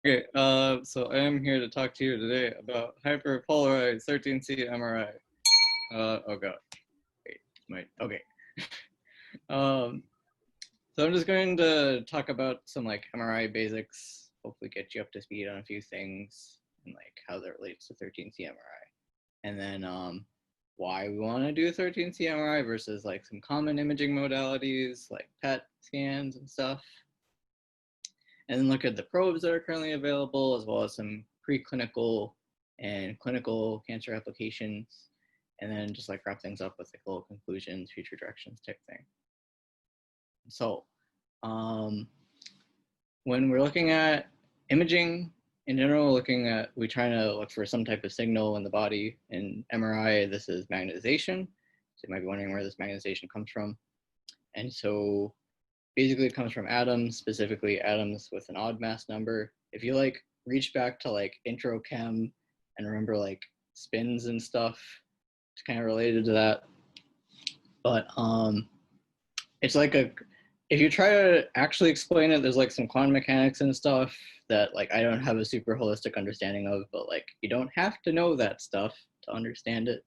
Okay, so I am here to talk to you today about hyperpolarized 13C MRI. Oh god, wait, okay. So I'm just going to talk about some like MRI basics, hopefully get you up to speed on a few things and like how that relates to 13C MRI. And then why we want to do 13C MRI versus like some common imaging modalities like PET scans and stuff. And then look at the probes that are currently available, as well as some preclinical and clinical cancer applications, and then just like wrap things up with like little conclusions, future directions type thing. So when we're looking at imaging in general, we're trying to look for some type of signal in the body. In MRI, this is magnetization. So you might be wondering where this magnetization comes from. And so basically it comes from atoms, specifically atoms with an odd mass number. If you like reach back to like intro chem and remember like spins and stuff, it's kind of related to that. But it's like if you try to actually explain it, there's like some quantum mechanics and stuff that like I don't have a super holistic understanding of, but like you don't have to know that stuff to understand it.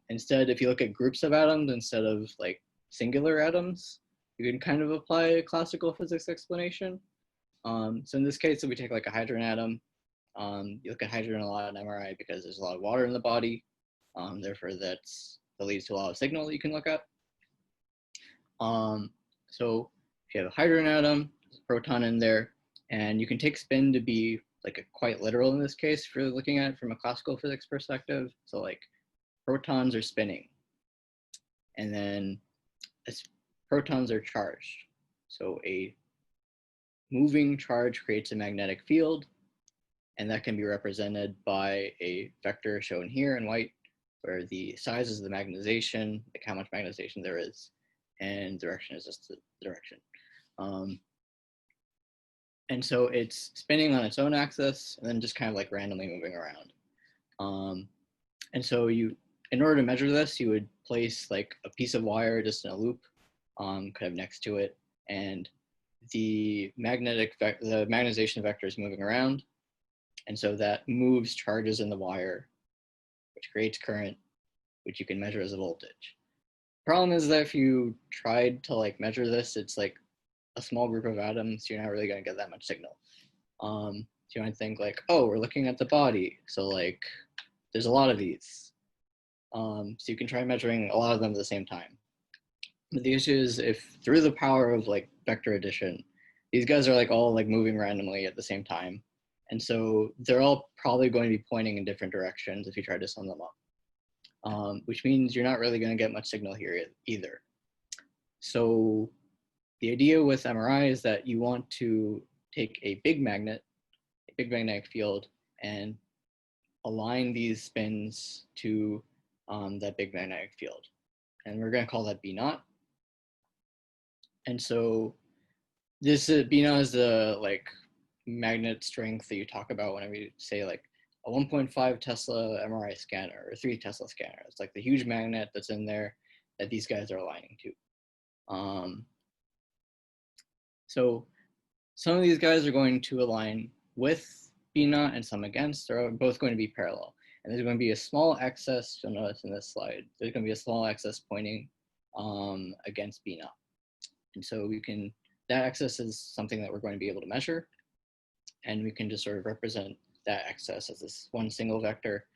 Instead, if you look at groups of atoms instead of like singular atoms, you can kind of apply a classical physics explanation. So in this case, if we take like a hydrogen atom, you look at hydrogen a lot in MRI because there's a lot of water in the body. Therefore, that leads to a lot of signal that you can look at. So if you have a hydrogen atom, there's a proton in there, and you can take spin to be like quite literal in this case if you're looking at it from a classical physics perspective. So like protons are spinning, and then protons are charged. So a moving charge creates a magnetic field, and that can be represented by a vector shown here in white, where the size is the magnetization, like how much magnetization there is, and direction is just the direction. And so it's spinning on its own axis and then just kind of like randomly moving around. And so in order to measure this, you would place like a piece of wire just in a loop, kind of next to it, and the magnetization vector is moving around, and so that moves charges in the wire, which creates current, which you can measure as a voltage. Problem is that if you tried to like measure this, it's like a small group of atoms, you're not really going to get that much signal. So you might think like, oh, we're looking at the body, so like there's a lot of these. So you can try measuring a lot of them at the same time. But the issue is if through the power of like vector addition, these guys are like all like moving randomly at the same time. And so they're all probably going to be pointing in different directions if you try to sum them up, which means you're not really going to get much signal here either. So the idea with MRI is that you want to take a big magnetic field, and align these spins to that big magnetic field. And we're going to call that B naught. And so this B naught is the like magnet strength that you talk about whenever you say like a 1.5 Tesla MRI scanner or 3 Tesla scanner. It's like the huge magnet that's in there that these guys are aligning to. So some of these guys are going to align with B naught and some against. They're both going to be parallel. And there's going to be a small excess, you'll notice in this slide, there's going to be a small excess pointing against B naught. And so that excess is something that we're going to be able to measure. And we can just sort of represent that excess as this one single vector.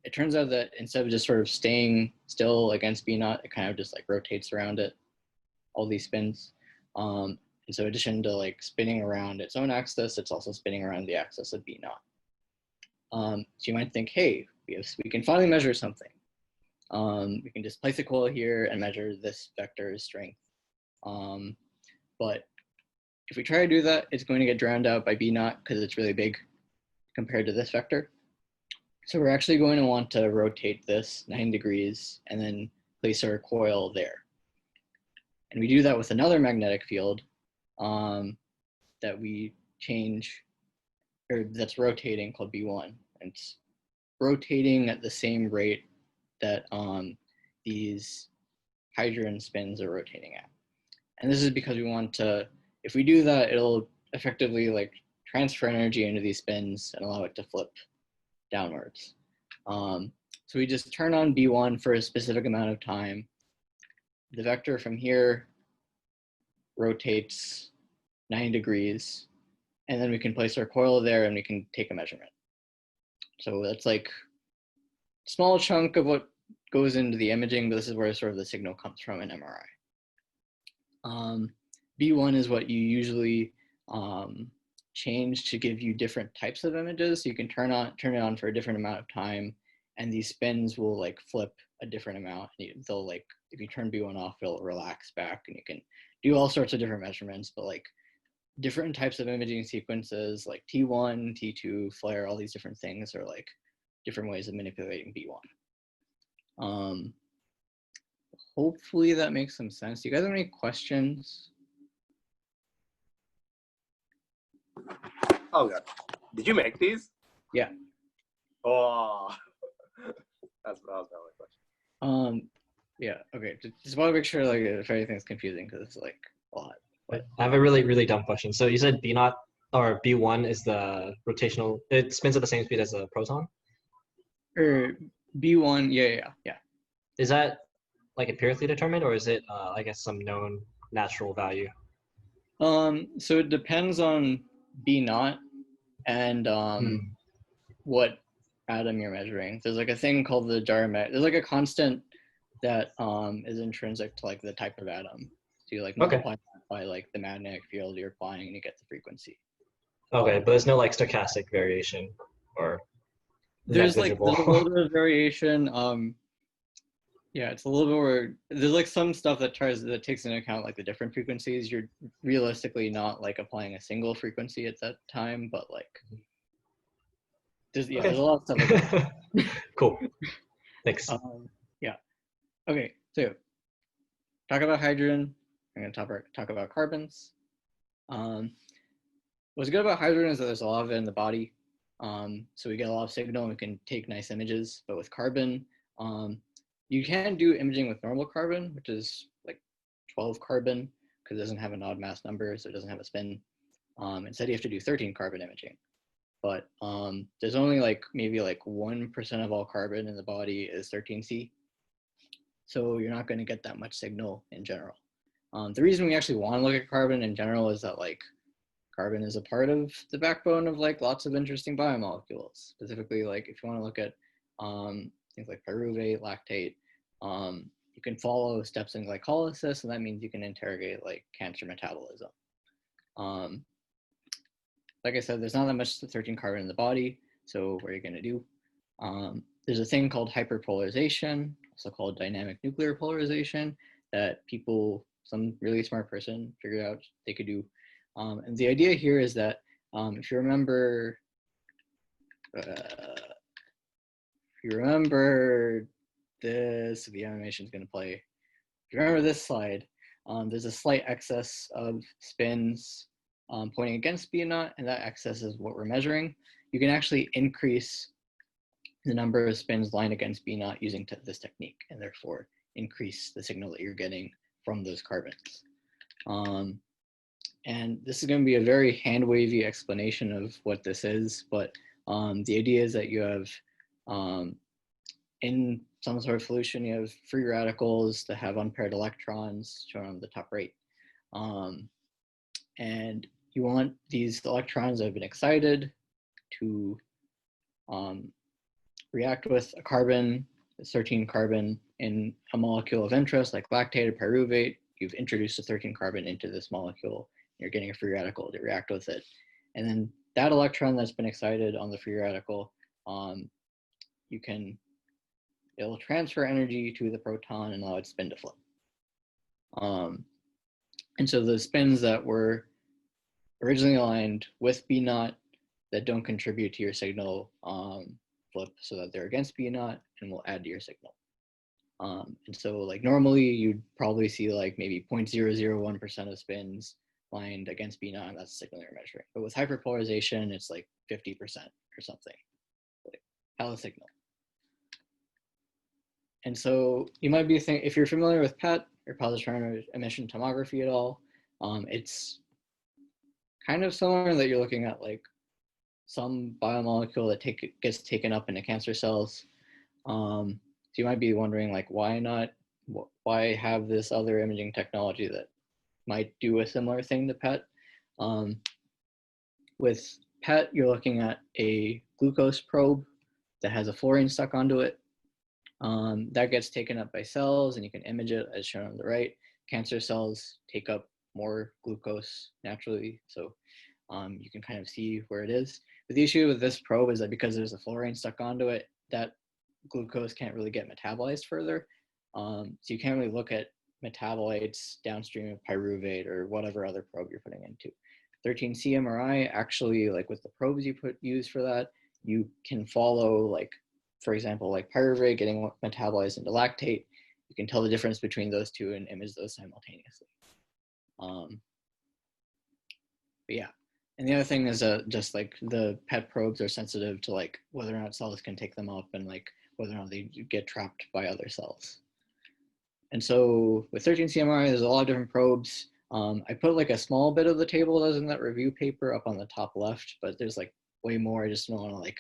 It turns out that instead of just sort of staying still against B naught, it kind of just like rotates around it, all these spins. And so in addition to like spinning around its own axis, it's also spinning around the axis of B naught. So you might think, hey, we can finally measure something. We can just place a coil here and measure this vector's strength. But if we try to do that, it's going to get drowned out by B naught because it's really big compared to this vector. So we're actually going to want to rotate this 9 degrees and then place our coil there. And we do that with another magnetic field that we change, or that's rotating, called B1. And it's rotating at the same rate that these hydrogen spins are rotating at. And this is because we want to, if we do that, it'll effectively like transfer energy into these spins and allow it to flip downwards. So we just turn on B1 for a specific amount of time. The vector from here rotates 9 degrees, and then we can place our coil there and we can take a measurement. So that's like a small chunk of what goes into the imaging, but this is where sort of the signal comes from in MRI. B1 is what you usually change to give you different types of images. So you can turn it on for a different amount of time, and these spins will like flip a different amount. They'll like, if you turn B1 off, it'll relax back, and you can do all sorts of different measurements, but like different types of imaging sequences like T1, T2, flare, all these different things are like different ways of manipulating B1. Hopefully that makes some sense. Do you guys have any questions? Oh god, did you make these? Yeah. Oh, that was my only question. Yeah. Okay. Just want to make sure like if anything's confusing because it's like a lot. But I have a really, really dumb question. So you said B naught or B1 is the rotational, it spins at the same speed as a proton? or B1, yeah. Is that like empirically determined, or is it, I guess, some known natural value? So it depends on B naught and what atom you're measuring. There's like a thing called the There's like a constant that is intrinsic to like the type of atom. So you like multiply that by like the magnetic field you're applying, and you get the frequency. Okay, but there's no like stochastic variation or there's a little bit of variation. Yeah, it's a little bit where there's like some stuff that takes into account like the different frequencies. You're realistically not like applying a single frequency at that time, but like there's a lot of stuff like that. Cool. Thanks. Yeah. Okay, so talk about hydrogen. I'm going to talk about carbons. What's good about hydrogen is that there's a lot of it in the body. So we get a lot of signal and we can take nice images. But with carbon, you can do imaging with normal carbon, which is like 12 carbon, because it doesn't have an odd mass number, so it doesn't have a spin. Instead, you have to do 13 carbon imaging. But there's only like maybe like 1% of all carbon in the body is 13C. So you're not going to get that much signal in general. The reason we actually want to look at carbon in general is that like carbon is a part of the backbone of like lots of interesting biomolecules. Specifically, like if you want to look at things like pyruvate, lactate, you can follow steps in glycolysis, and that means you can interrogate like cancer metabolism. Like I said, there's not that much 13 carbon in the body, so what are you going to do? There's a thing called hyperpolarization, also called dynamic nuclear polarization, that some really smart person figured out they could do. And the idea here is that if you remember this, the animation is going to play. If you remember this slide, there's a slight excess of spins pointing against B naught, and that excess is what we're measuring. You can actually increase the number of spins lined against B naught using this technique, and therefore increase the signal that you're getting from those carbons. And this is going to be a very hand-wavy explanation of what this is, but the idea is that you have, in some sort of solution, you have free radicals that have unpaired electrons, shown on the top right. And you want these electrons that have been excited to react with a carbon, 13 carbon, in a molecule of interest, like lactate or pyruvate. You've introduced a 13 carbon into this molecule. You're getting a free radical to react with it. And then that electron that's been excited on the free radical, it'll transfer energy to the proton and allow it spin to flip. And so the spins that were originally aligned with B naught that don't contribute to your signal flip so that they're against B naught and will add to your signal. And so like normally you'd probably see like maybe 0.001% of spins lined against B naught, and that's the signal you're measuring. But with hyperpolarization, it's like 50% or something, like hella signal. And so you might be thinking, if you're familiar with PET or positron emission tomography at all, it's kind of similar in that you're looking at like some biomolecule that gets taken up into cancer cells. So you might be wondering like, why have this other imaging technology that might do a similar thing to PET? With PET, you're looking at a glucose probe that has a fluorine stuck onto it. That gets taken up by cells and you can image it as shown on the right. Cancer cells take up more glucose naturally, so you can kind of see where it is. But the issue with this probe is that because there's a fluorine stuck onto it, that glucose can't really get metabolized further. So you can't really look at metabolites downstream of pyruvate or whatever other probe you're putting into. 13C MRI, actually, like with the probes you use for that, you can follow, like, for example, like pyruvate getting metabolized into lactate. You can tell the difference between those two and image those simultaneously. But yeah, and the other thing is just like the PET probes are sensitive to like whether or not cells can take them up and like whether or not they get trapped by other cells. And so with 13C MRI, there's a lot of different probes. I put like a small bit of the table that was in that review paper up on the top left, but there's like way more. I just don't want to like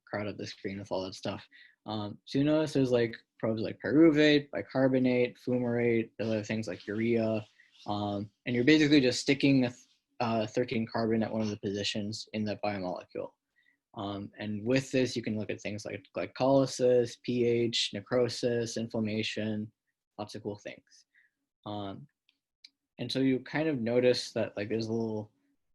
crowd up the screen with all that stuff. So you notice there's like probes like pyruvate, bicarbonate, fumarate, other things like urea. And you're basically just sticking a 13 carbon at one of the positions in that biomolecule. And with this, you can look at things like glycolysis, pH, necrosis, inflammation, lots of cool things. And so you kind of notice that like there's a little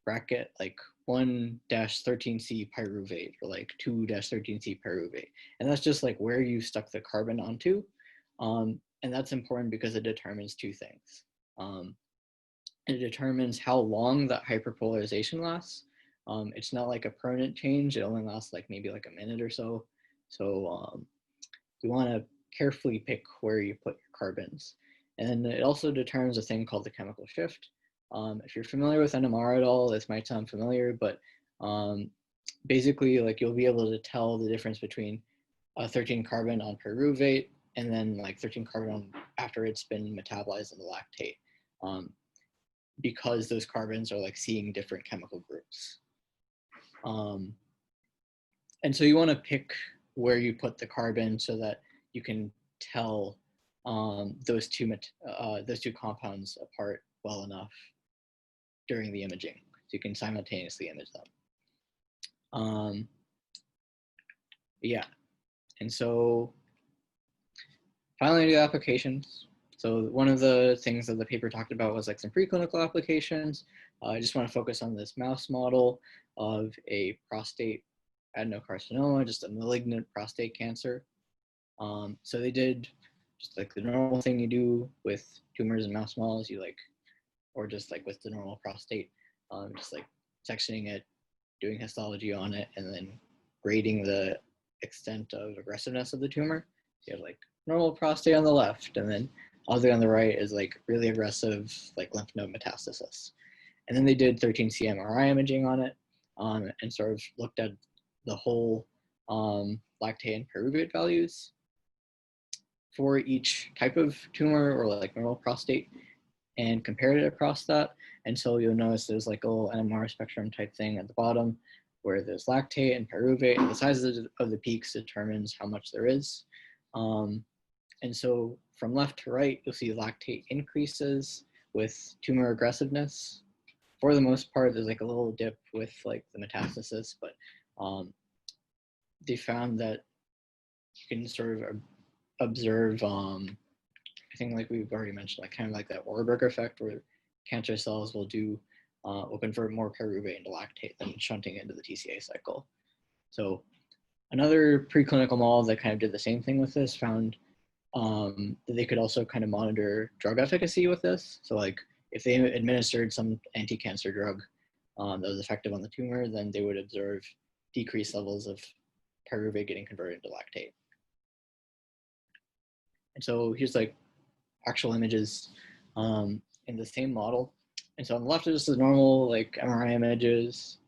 bracket like 1-13C pyruvate or like 2-13C pyruvate. And that's just like where you stuck the carbon onto. And that's important because it determines two things. It determines how long that hyperpolarization lasts. It's not like a permanent change. It only lasts like maybe like a minute or so. So you want to carefully pick where you put your carbons. And it also determines a thing called the chemical shift. If you're familiar with NMR at all, this might sound familiar, but basically like you'll be able to tell the difference between 13 carbon on pyruvate and then like 13 carbon on after it's been metabolized into lactate. Because those carbons are like seeing different chemical groups. And so you want to pick where you put the carbon so that you can tell those two compounds apart well enough during the imaging, so you can simultaneously image them. Yeah, and so finally the applications. So one of the things that the paper talked about was like some preclinical applications. I just want to focus on this mouse model of a prostate adenocarcinoma, just a malignant prostate cancer. So they did just like the normal thing you do with tumors in mouse models, or just like with the normal prostate, just like sectioning it, doing histology on it, and then grading the extent of aggressiveness of the tumor. So you have like normal prostate on the left, and then all the way on the right is like really aggressive like lymph node metastasis. And then they did 13C MRI imaging on it, and sort of looked at the whole lactate and pyruvate values for each type of tumor or like normal prostate and compared it across that. And so you'll notice there's like a little NMR spectrum type thing at the bottom where there's lactate and pyruvate, and the size of the peaks determines how much there is. And so from left to right, you'll see lactate increases with tumor aggressiveness. For the most part, there's like a little dip with like the metastasis, but they found that you can sort of observe, I think like we've already mentioned, like kind of like that Warburg effect where cancer cells will convert more pyruvate into lactate than shunting into the TCA cycle. So another preclinical model that kind of did the same thing with this found that they could also kind of monitor drug efficacy with this. So like if they administered some anti-cancer drug that was effective on the tumor, then they would observe decreased levels of pyruvate getting converted into lactate. And so here's like actual images in the same model. And so on the left is just the normal like MRI images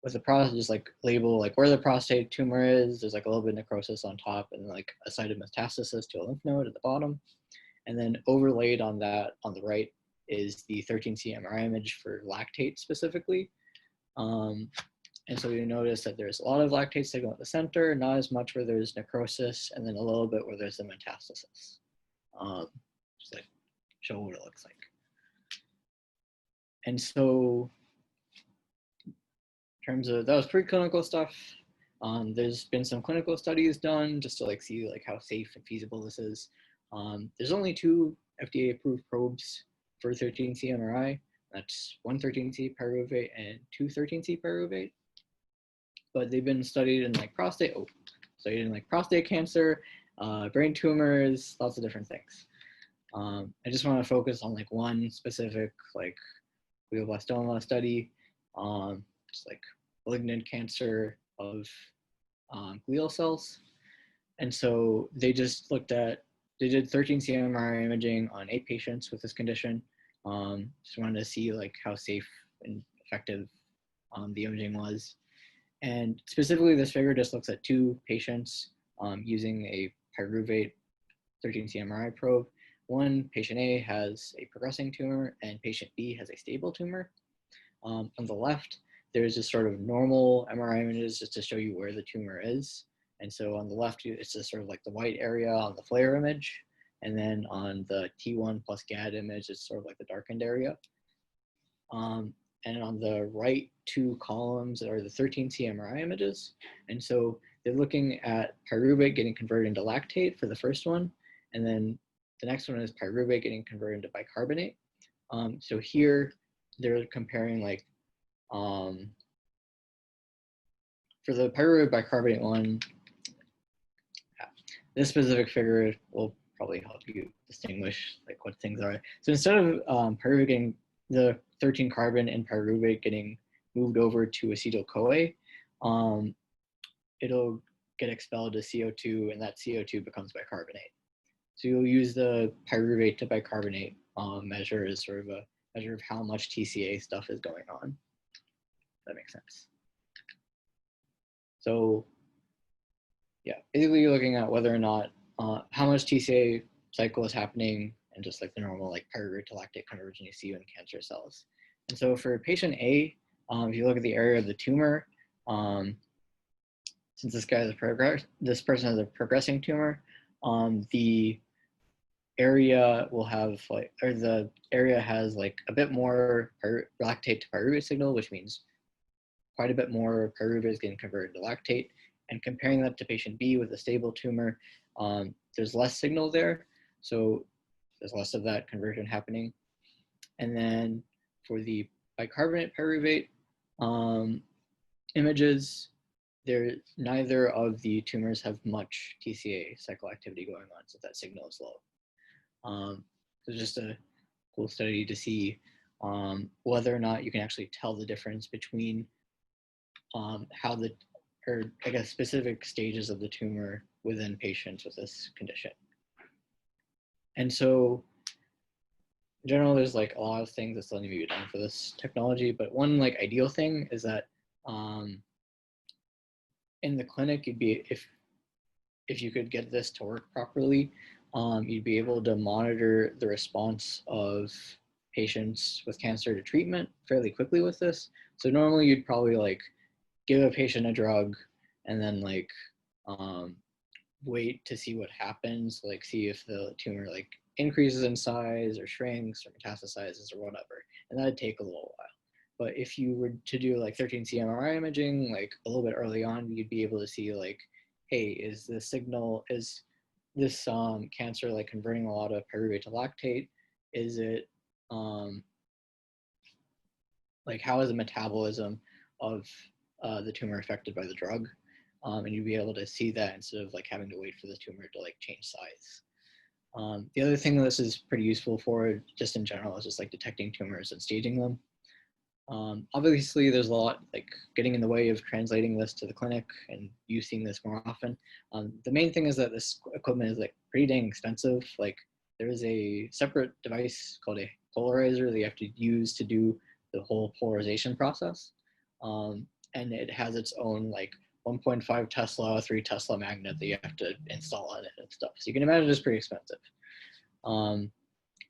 with the process, just like label like where the prostate tumor is. There's like a little bit of necrosis on top and like a site of metastasis to a lymph node at the bottom. And then overlaid on that on the right is the 13C MRI image for lactate specifically. And so you notice that there's a lot of lactate signal at the center, not as much where there's necrosis, and then a little bit where there's the metastasis. Just like show what it looks like. And so in terms of, that was preclinical stuff. There's been some clinical studies done just to like see like how safe and feasible this is. There's only 2 FDA approved probes for 13C MRI. That's one 13C pyruvate and 2 13C pyruvate. But they've been studied in like prostate cancer, brain tumors, lots of different things. I just want to focus on like one specific like glioblastoma study, just like malignant cancer of glial cells. And so they just they did 13C MRI imaging on 8 patients with this condition. Just wanted to see like how safe and effective the imaging was. And specifically this figure just looks at 2 patients using a pyruvate 13C MRI probe. One, patient A has a progressing tumor and patient B has a stable tumor. On the left, there's just sort of normal MRI images just to show you where the tumor is. And so on the left, it's just sort of like the white area on the FLAIR image. And then on the T1 plus GAD image, it's sort of like the darkened area. And on the right 2 columns are the 13C MRI images. And so they're looking at pyruvate getting converted into lactate for the first one. And then the next one is pyruvate getting converted into bicarbonate. So here they're comparing like, for the pyruvate bicarbonate one, this specific figure will probably help you distinguish like what things are. So instead of pyruvate getting the 13 carbon in pyruvate getting moved over to acetyl-CoA, it'll get expelled to CO2, and that CO2 becomes bicarbonate. So you'll use the pyruvate to bicarbonate measure as sort of a measure of how much TCA stuff is going on. That makes sense. So yeah, basically you're looking at whether or not how much TCA cycle is happening and just like the normal like pyruvate to lactate conversion you see in cancer cells. And so for patient A, if you look at the area of the tumor, since this person has a progressing tumor, the area will have like, or the area has like a bit more lactate to pyruvate signal, which means quite a bit more pyruvate is getting converted to lactate. And comparing that to patient B with a stable tumor, there's less signal there. So there's less of that conversion happening. And then for the bicarbonate pyruvate images, neither of the tumors have much TCA cycle activity going on, so that signal is low. So just a cool study to see whether or not you can actually tell the difference between I guess specific stages of the tumor within patients with this condition. And so in general, there's like a lot of things that still need to be done for this technology, but one like ideal thing is that in the clinic, you'd be, if you could get this to work properly, you'd be able to monitor the response of patients with cancer to treatment fairly quickly with this. So normally you'd probably like give a patient a drug and then like wait to see what happens, like see if the tumor like increases in size or shrinks or metastasizes or whatever. And that'd take a little while. But if you were to do like 13C MRI imaging, like a little bit early on, you'd be able to see like, hey, is this cancer like converting a lot of pyruvate to lactate? Is it like how is the metabolism of the tumor affected by the drug? And you'd be able to see that instead of like having to wait for the tumor to like change size. The other thing that this is pretty useful for just in general is just like detecting tumors and staging them. Obviously there's a lot like getting in the way of translating this to the clinic and you seeing this more often. The main thing is that this equipment is like pretty dang expensive. Like there is a separate device called a polarizer that you have to use to do the whole polarization process. And it has its own like 1.5 Tesla, 3 Tesla magnet that you have to install on it and stuff. So you can imagine it's pretty expensive.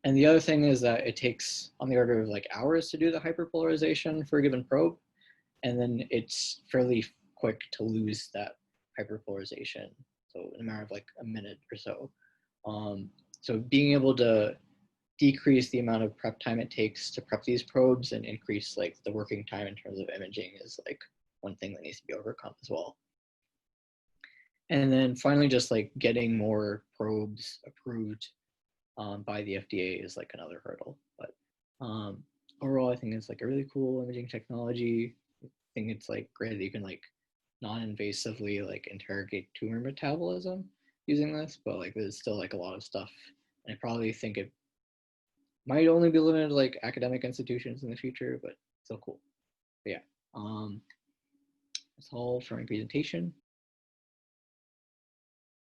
And the other thing is that it takes on the order of like hours to do the hyperpolarization for a given probe. And then it's fairly quick to lose that hyperpolarization. So in a matter of like a minute or so. So being able to decrease the amount of prep time it takes to prep these probes and increase like the working time in terms of imaging is like one thing that needs to be overcome as well. And then finally, just like getting more probes approved by the FDA is like another hurdle. But overall, I think it's like a really cool imaging technology. I think it's like great that you can like non-invasively like interrogate tumor metabolism using this, but like there's still like a lot of stuff. And I probably think it might only be limited to like academic institutions in the future, but still cool. But yeah, that's all for my presentation.